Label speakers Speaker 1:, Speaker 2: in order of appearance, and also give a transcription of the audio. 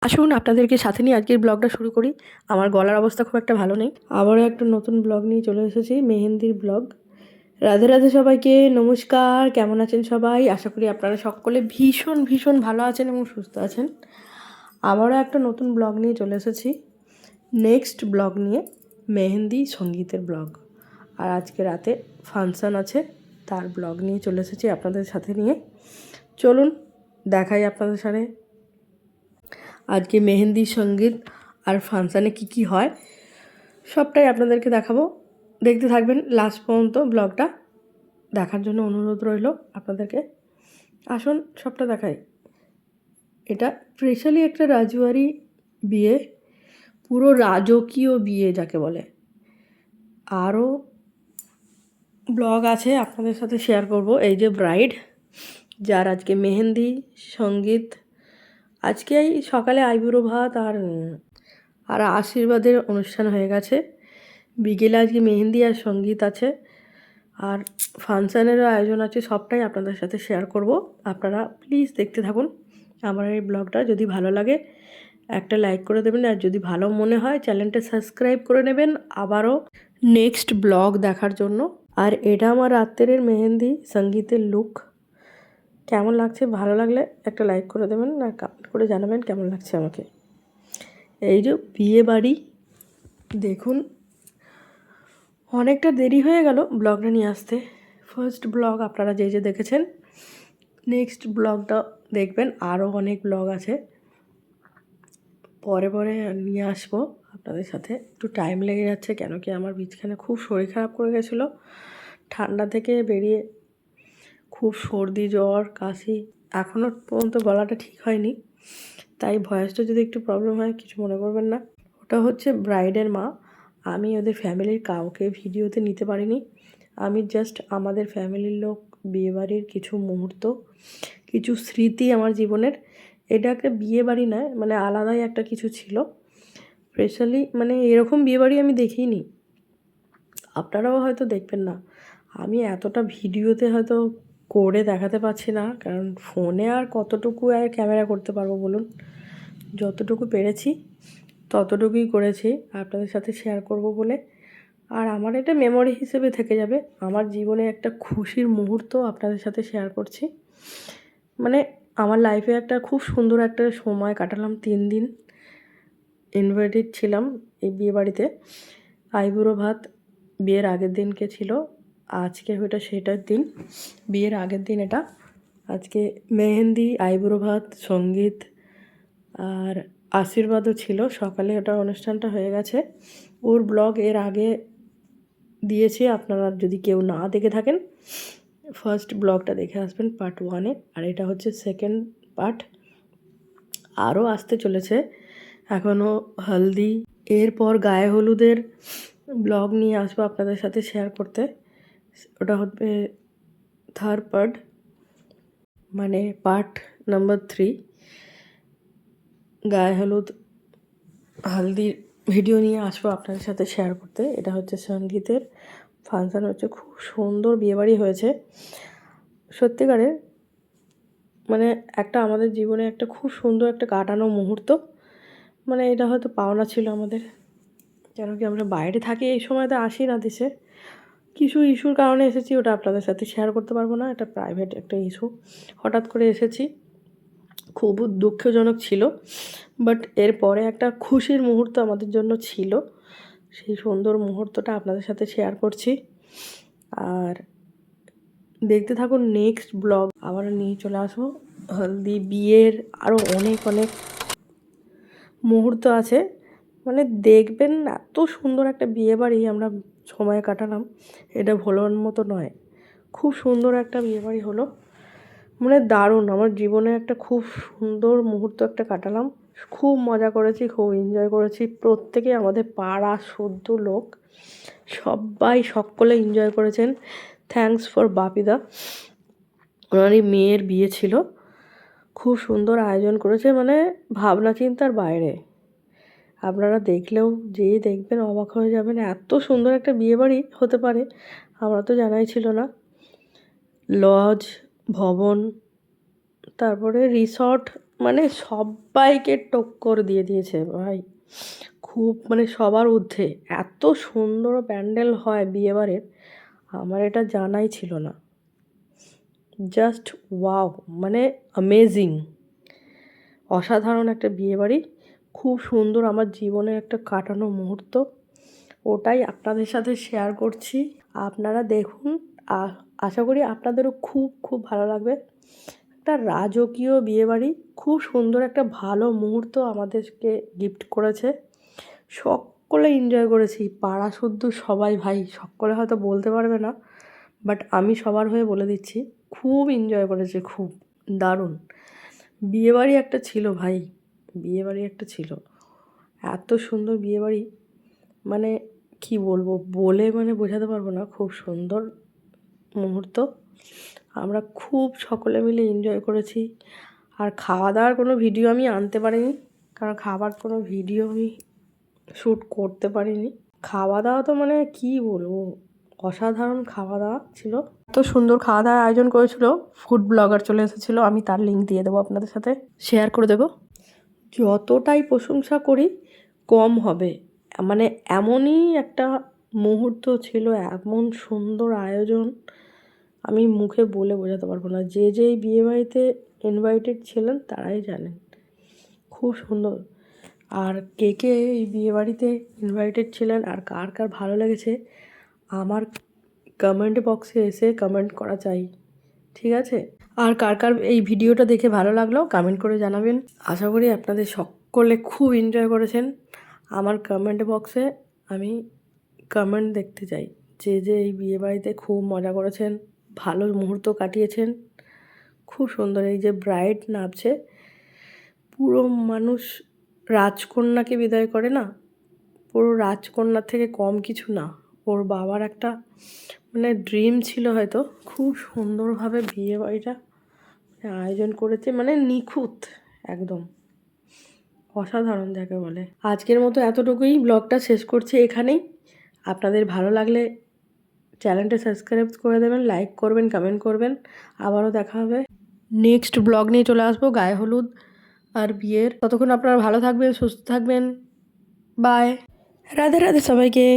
Speaker 1: আসুন আপনাদেরকে সাথে নিয়ে আজকের ব্লগটা শুরু করি। আমার গলার অবস্থা খুব একটা ভালো নেই। আবারও একটা নতুন ব্লগ নিয়ে চলে এসেছি, মেহেন্দির ব্লগ। রাধে রাধে সবাইকে, নমস্কার। কেমন আছেন সবাই? আশা করি আপনারা সকলে ভীষণ ভীষণ ভালো আছেন এবং সুস্থ আছেন। আবারও একটা নতুন ব্লগ নিয়ে চলে এসেছি, নেক্সট ব্লগ নিয়ে, মেহেন্দি সঙ্গীতের ব্লগ। আর আজকে রাতে ফাংশান আছে, তার ব্লগ নিয়ে চলে এসেছি আপনাদের সাথে নিয়ে। চলুন দেখাই আপনাদের সাথে আজকে মেহেন্দি সঙ্গীত আর ফাংশানে কী হয় সবটাই আপনাদেরকে দেখাবো। দেখতে থাকবেন লাস্ট পর্যন্ত। ব্লগটা দেখার জন্য অনুরোধ রইল আপনাদেরকে। আসুন সবটা দেখাই। এটা স্পেশালি একটা রাজবাড়ি বিয়ে, পুরো রাজকীয় বিয়ে যাকে বলে। আরও ব্লগ আছে আপনাদের সাথে শেয়ার করব। এই যে ব্রাইড, যার আজকে মেহেন্দি সঙ্গীত, আজকে এই সকালে আইবুড়ো ভাত আর আশীর্বাদের অনুষ্ঠান হয়ে গেছে। বিকেলে আজকে মেহেন্দি আর সঙ্গীত আছে, আর ফাংশানেরও আয়োজন আছে। সবটাই আপনাদের সাথে শেয়ার করব। আপনারা প্লিজ দেখতে থাকুন আমার এই ব্লগটা। যদি ভালো লাগে একটা লাইক করে দেবেন, আর যদি ভালো মনে হয় চ্যানেলটা সাবস্ক্রাইব করে নেবেন আবারও নেক্সট ব্লগ দেখার জন্য। আর এটা আমার রাত্রের মেহেন্দি সঙ্গীতের লুক। কেমন লাগছে? ভালো লাগলে একটা লাইক করে দেবেন, আর কমেন্ট করে জানাবেন কেমন লাগছে আমাকে। এই যে বিয়ে বাড়ি দেখুন, অনেকটা দেরি হয়ে গেল ব্লগটা নিয়ে আসতে। ফার্স্ট ব্লগ আপনারা যে দেখেছেন, নেক্সট ব্লগটা দেখবেন। আরও অনেক ব্লগ আছে, পরে পরে নিয়ে আসবো আপনাদের সাথে। একটু টাইম লেগে যাচ্ছে, কেন কি আমার বিছখানে খুব শরীর খারাপ করে গেছিলো। ঠান্ডা থেকে বেরিয়ে খুব সর্দি, জ্বর, কাশি, এখনও পর্যন্ত গলাটা ঠিক হয়নি। তাই ভয়েসটা যদি একটু প্রবলেম হয় কিছু মনে করবেন না। ওটা হচ্ছে ব্রাইডের মা। আমি ওদের ফ্যামিলির কাউকে ভিডিওতে নিতে পারিনি। আমি জাস্ট আমাদের ফ্যামিলির লোক, বিয়েবাড়ির কিছু মুহূর্ত, কিছু স্মৃতি আমার জীবনের। এটা একটা বিয়েবাড়ি নয়, মানে আলাদাই একটা কিছু ছিল। স্পেশালি মানে এরকম বিয়েবাড়ি আমি দেখিনি, আপনারাও হয়তো দেখবেন না। আমি এতটা ভিডিওতে হয়তো করে দেখাতে পারছি না, কারণ ফোনে আর কতটুকু আর ক্যামেরা করতে পারবো বলুন। যতটুকু পেরেছি ততটুকুই করেছি আপনাদের সাথে শেয়ার করব বলে। আর আমার এটা মেমোরি হিসেবে থেকে যাবে। আমার জীবনে একটা খুশির মুহূর্ত আপনাদের সাথে শেয়ার করছি। মানে আমার লাইফে একটা খুব সুন্দর একটা সময় কাটালাম। 3 দিন ইনভাইটেড ছিলাম এই বিয়েবাড়িতে। আইবুড়ো ভাত বিয়ের আগের দিনকে ছিল, আজকে ওইটা সেটার দিন, বিয়ের আগের দিন এটা। আজকে মেহেন্দি, আইবুড়ো ভাত, সঙ্গীত আর আশীর্বাদও ছিল। সকালে ওটা অনুষ্ঠানটা হয়ে গেছে। ওর ব্লগ এর আগে দিয়েছি, আপনারা যদি কেউ না দেখে থাকেন ফার্স্ট ব্লগটা দেখে আসবেন পার্ট 1-এ। আর এটা হচ্ছে সেকেন্ড পার্ট, আরও আসতে চলেছে। এখনও হলদি, এরপর গায়ে হলুদের ব্লগ নিয়ে আসবো আপনাদের সাথে শেয়ার করতে। ওটা হবে থার্ড পার্ট, মানে পার্ট নাম্বার 3। গায়ে হলুদ, হলদির ভিডিও নিয়ে আসবো আপনাদের সাথে শেয়ার করতে। এটা হচ্ছে সঙ্গীতের ফাংশান হচ্ছে, খুব সুন্দর বিয়েবাড়ি হয়েছে সত্যিকারের। মানে একটা আমাদের জীবনে একটা খুব সুন্দর একটা কাটানো মুহূর্ত। মানে এটা হয়তো পাওনা ছিল আমাদের, কেন কি আমরা বাইরে থাকি, এই সময়তে আসি না দেশে। কিছু ইস্যুর কারণে এসেছি, ওটা আপনাদের সাথে শেয়ার করতে পারবো না। এটা প্রাইভেট একটা ইস্যু, হঠাৎ করে এসেছি। খুব দুঃখজনক ছিল, বাট এরপরে একটা খুশির মুহূর্ত আমাদের জন্য ছিল। সেই সুন্দর মুহূর্তটা আপনাদের সাথে শেয়ার করছি। আর দেখতে থাকুন নেক্সট ব্লগ। আবার নিয়ে চলে আসবো হলদি, বিয়ের আরও অনেক অনেক মুহূর্ত আছে। মানে দেখবেন, এত সুন্দর একটা বিয়েবাড়ি আমরা সময় কাটালাম, এটা ভোলার মতো নয়। খুব সুন্দর একটা বিয়েবাড়ি হলো, মানে দারুণ। আমার জীবনে একটা খুব সুন্দর মুহূর্ত একটা কাটালাম, খুব মজা করেছি, খুব এনজয় করেছি। প্রত্যেকে আমাদের পাড়া সদ্য লোক সবাই সকলে এনজয় করেছেন। থ্যাঙ্কস ফর বাপিদা, ওনারই মেয়ের বিয়ে ছিল। খুব সুন্দর আয়োজন করেছে, মানে ভাবনা চিন্তার বাইরে। আপনারা দেখলেও যেই দেখবেন অবাক হয়ে যাবেন, এত সুন্দর একটা বিয়েবাড়ি হতে পারে আমরা তো জানাই ছিল না। লজ, ভবন, তারপরে রিসর্ট, মানে সবাইকে টক্কর দিয়ে দিয়েছে ভাই। খুব মানে সবার ঊর্ধ্বে এত সুন্দর প্যান্ডেল হয় বিয়েবাড়ির, আমার এটা জানাই ছিল না। জাস্ট ওয়াও, মানে অ্যামেজিং, অসাধারণ একটা বিয়েবাড়ি। খুব সুন্দর, আমার জীবনের একটা কাটানো মুহূর্ত, ওটাই আপনাদের সাথে শেয়ার করছি। আপনারা দেখুন, আশা করি আপনাদেরও খুব খুব ভালো লাগবে। একটা রাজকীয় বিয়েবাড়ি, খুব সুন্দর একটা ভালো মুহূর্ত আমাদেরকে গিফট করেছে। সকলে এনজয় করেছি, পাড়া শুদ্ধ সবাই ভাই। সকলে হয়তো বলতে পারবে না, বাট আমি সবার হয়ে বলে দিচ্ছি, খুব এনজয় করেছে, খুব দারুণ বিয়েবাড়ি একটা ছিল ভাই। বিয়েবাড়ি একটা ছিল, এত সুন্দর বিয়েবাড়ি, মানে কি বলবো, বলে মানে বোঝাতে পারবো না। খুব সুন্দর মুহূর্ত, আমরা খুব সকলে মিলে এনজয় করেছি। আর খাওয়া দাওয়ার কোনো ভিডিও আমি আনতে পারিনি, কারণ খাবার কোনো ভিডিও আমি শ্যুট করতে পারিনি। খাওয়া দাওয়া তো মানে কি বলবো, অসাধারণ খাওয়া দাওয়া ছিল। এত সুন্দর খাওয়া দাওয়ার আয়োজন করেছিল, ফুড ব্লগার চলে এসেছিলো, আমি তার লিঙ্ক দিয়ে দেবো, আপনাদের সাথে শেয়ার করে দেবো। যতটাই প্রশংসা করি কম হবে, মানে এমনই একটা মুহূর্ত ছিল, এমন সুন্দর আয়োজন, আমি মুখে বলে বোঝাতে পারবো না। যে যেই বিয়েবাড়িতে ইনভাইটেড ছিলেন তারাই জানেন, খুব সুন্দর। আর কে কে এই বিয়েবাড়িতে ইনভাইটেড ছিলেন আর কার কার ভালো লেগেছে, আমার কমেন্ট বক্সে এসে কমেন্ট করা চাই, ঠিক আছে? আর কার কার এই ভিডিওটা দেখে ভালো লাগলো কমেন্ট করে জানাবেন। আশা করি আপনাদের সকলে খুব এনজয় করেছেন। আমার কমেন্ট বক্সে আমি কমেন্ট দেখতে চাই, যে যে এই বিয়েবাড়িতে খুব মজা করেছেন, ভালো মুহূর্ত কাটিয়েছেন। খুব সুন্দর, এই যে ব্রাইড নাচছে, পুরো মানুষ রাজকন্যাকে বিদায় করে না, পুরো রাজকন্যার থেকে কম কিছু না। ওর বাবার একটা মানে ড্রিম ছিল হয়তো, খুব সুন্দরভাবে বিয়েবাড়িটা আয়োজন করেছে, মানে নিখুঁত একদম, অসাধারণ যাকে বলে। আজকের মতো এতটুকুই, ব্লগটা শেষ করছি এখানেই। আপনাদের ভালো লাগলে চ্যানেলটা সাবস্ক্রাইব করে দেবেন, লাইক করবেন, কমেন্ট করবেন। আবারও দেখা হবে, নেক্সট ব্লগ নিয়ে চলে আসবো গায়ে হলুদ আর বিয়ের। ততক্ষণ আপনারা ভালো থাকবেন, সুস্থ থাকবেন, বাই, রাধে রাধে সবাইকে।